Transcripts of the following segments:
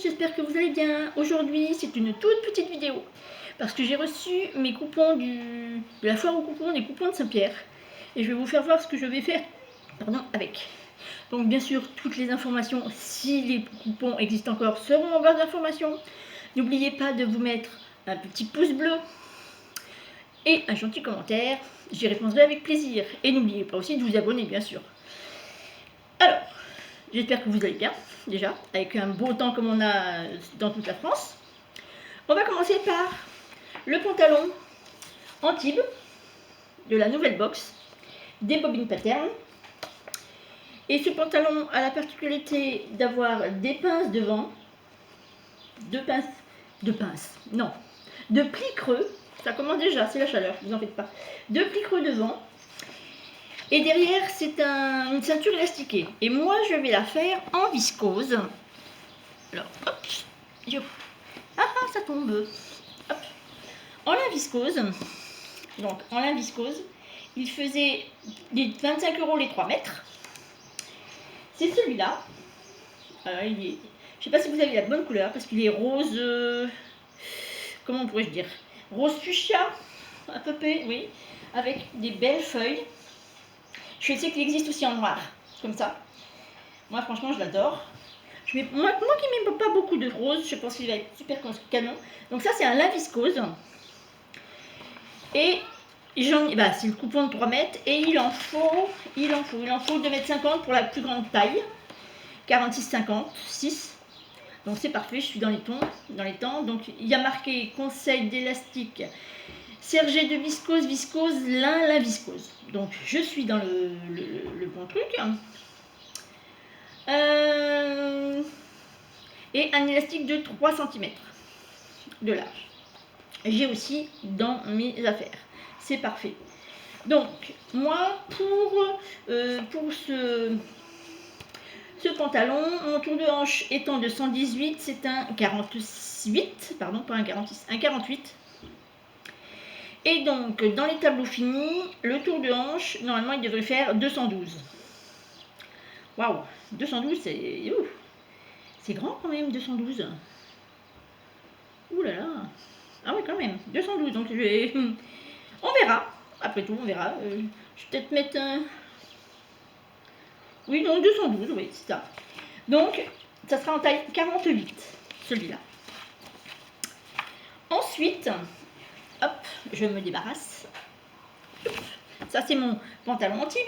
j'espère que vous allez bien. Aujourd'hui, c'est une toute petite vidéo parce que j'ai reçu mes coupons de la foire aux coupons, des coupons de Saint-Pierre. Et je vais vous faire voir ce que je vais faire avec. Donc bien sûr, toutes les informations, si les coupons existent encore, seront en barre d'informations. N'oubliez pas de vous mettre un petit pouce bleu et un gentil commentaire. J'y répondrai avec plaisir. Et n'oubliez pas aussi de vous abonner, bien sûr. Alors, j'espère que vous allez bien, déjà, avec un beau temps comme on a dans toute la France. On va commencer par le pantalon Antibes de la nouvelle box des bobines pattern. Et ce pantalon a la particularité d'avoir des pinces devant, de plis creux. Ça commence déjà, c'est la chaleur, vous en faites pas. De plis creux devant. Et derrière, c'est une ceinture élastiquée. Et moi, je vais la faire en viscose. Alors, hop, ça tombe. Hop. En lin viscose. Donc, en lin viscose, il faisait des 25 € les 3 mètres. C'est celui-là. Alors, je ne sais pas si vous avez la bonne couleur, parce qu'il est rose... comment pourrais-je dire? Rose fuchsia, à peu près, oui. Avec des belles feuilles. Je sais qu'il existe aussi en noir, comme ça. Moi, franchement, je l'adore. Moi qui n'aime pas beaucoup de rose, je pense qu'il va être super canon. Donc ça, c'est un lin viscose. Et c'est le coupon de 3 mètres. Et il en faut 2,50 m pour la plus grande taille. 46,50, 6. Donc c'est parfait, je suis dans les temps. Donc il y a marqué conseil d'élastique. Sergé de viscose, lin viscose. Donc je suis dans le bon truc. Et un élastique de 3 cm de large. J'ai aussi dans mes affaires. C'est parfait. Donc moi pour ce pantalon, mon tour de hanche étant de 118, c'est un 48, pardon, pas un 46, un 48. Et donc, dans les tableaux finis, le tour de hanche, normalement, il devrait faire 212. Waouh, 212, c'est grand quand même, 212. Ouh là là. Ah oui, quand même, 212. Donc, on verra. Après tout, on verra. Je vais peut-être mettre un... Oui, donc 212, oui, c'est ça. Donc, ça sera en taille 48, celui-là. Ensuite... Hop, je me débarrasse. Ça, c'est mon pantalon Antibes.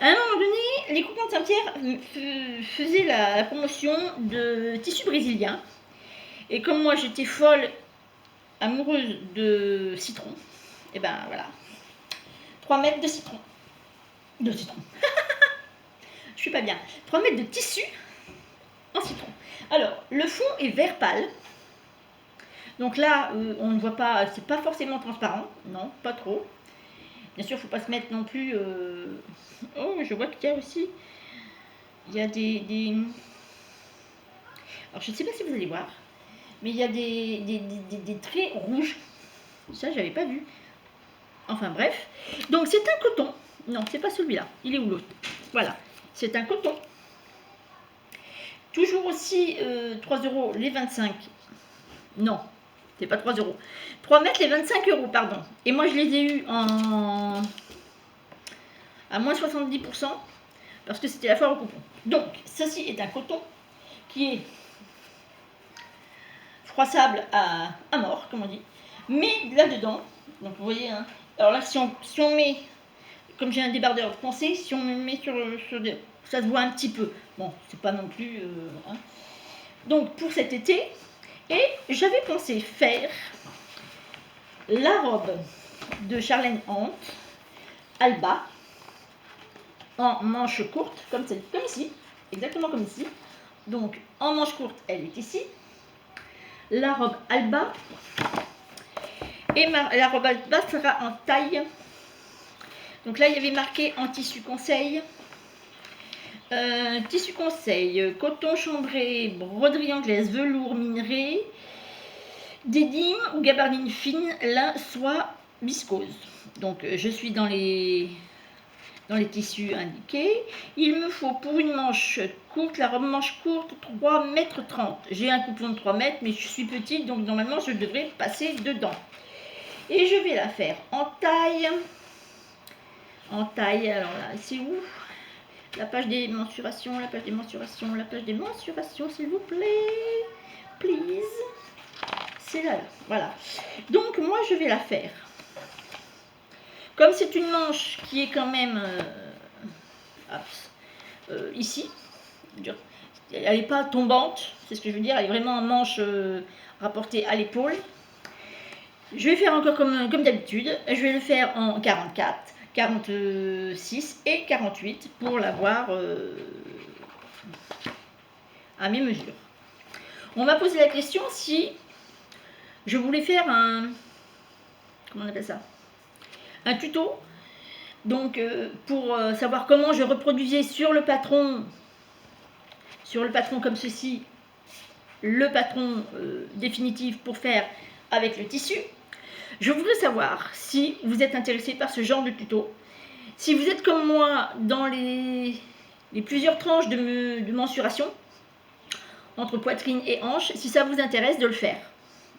À un moment donné, les coupons de Saint-Pierre faisaient la promotion de tissu brésilien. Et comme moi, j'étais folle amoureuse de citron, et ben voilà. 3 mètres de citron. Je suis pas bien. 3 mètres de tissu en citron. Alors, le fond est vert pâle. Donc là, on ne voit pas, c'est pas forcément transparent, non, pas trop. Bien sûr, il ne faut pas se mettre non plus... Oh, je vois qu'il y a aussi... Il y a des... Alors, je ne sais pas si vous allez voir, mais il y a des traits rouges. Ça, j'avais pas vu. Enfin, bref. Donc, c'est un coton. Non, c'est pas celui-là. Il est où l'autre? Voilà. C'est un coton. Toujours aussi 3 € les 25. Non. C'est pas 3 €. 3 mètres les 25 €, pardon. Et moi, je les ai eus à moins 70% parce que c'était la foire au coupon. Donc, ceci est un coton qui est froissable à mort, comme on dit. Mais là-dedans, donc vous voyez, hein, alors là, si on met, comme j'ai un débardeur, vous pensez, si on me met sur ça se voit un petit peu. Bon, c'est pas non plus... hein. Donc, pour cet été... Et j'avais pensé faire la robe de Charlène Hante, Alba, en manche courte, comme ici, exactement comme ici. Donc, en manche courte, elle est ici. La robe Alba. Et la robe Alba sera en taille. Donc là, il y avait marqué en tissu conseil. Tissu conseil, coton chambré, broderie anglaise, velours minerai, dédime ou gabardine fine, lin, soie, viscose. Donc je suis dans les dans les tissus indiqués. Il me faut pour une manche courte, la robe manche courte, 3,30 m. J'ai un coupon de 3 mètres, mais je suis petite, donc normalement je devrais passer dedans. Et je vais la faire en taille. En taille, alors là, c'est où? La page des mensurations, la page des mensurations, la page des mensurations, s'il vous plaît. Please. C'est là, voilà. Donc moi je vais la faire. Comme c'est une manche qui est quand même ici, elle n'est pas tombante, c'est ce que je veux dire, elle est vraiment en manche rapportée à l'épaule. Je vais faire encore comme d'habitude, je vais le faire en 44, 46 et 48 pour l'avoir à mes mesures. On m'a posé la question si je voulais faire un, comment on appelle ça, un tuto, donc pour savoir comment je reproduisais sur le patron comme ceci, le patron définitif pour faire avec le tissu. Je voudrais savoir si vous êtes intéressé par ce genre de tuto, si vous êtes comme moi dans les plusieurs tranches de mensuration entre poitrine et hanche, si ça vous intéresse de le faire.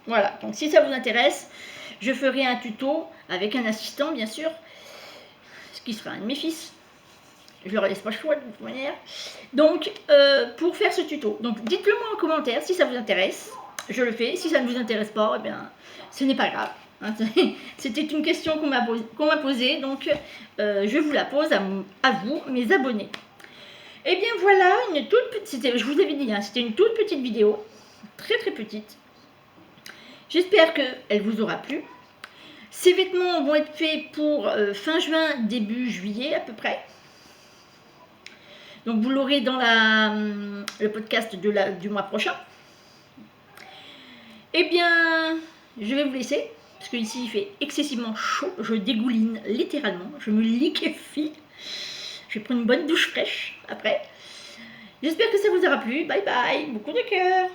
Voilà, donc si ça vous intéresse, je ferai un tuto avec un assistant bien sûr, ce qui sera un de mes fils. Je leur laisse pas le choix de toute manière. Donc, pour faire ce tuto, donc dites-le moi en commentaire si ça vous intéresse, je le fais. Si ça ne vous intéresse pas, eh bien, ce n'est pas grave. C'était une question qu'on m'a posée, donc je vous la pose à vous, mes abonnés. Et bien voilà, une toute petite, je vous avais dit, hein, c'était une toute petite vidéo, très très petite. J'espère qu'elle vous aura plu. Ces vêtements vont être faits pour fin juin, début juillet à peu près. Donc vous l'aurez dans le podcast du mois prochain. Eh bien, je vais vous laisser, parce qu'ici il fait excessivement chaud, je dégouline littéralement, je me liquéfie. Je vais prendre une bonne douche fraîche après. J'espère que ça vous aura plu. Bye bye, beaucoup de cœur.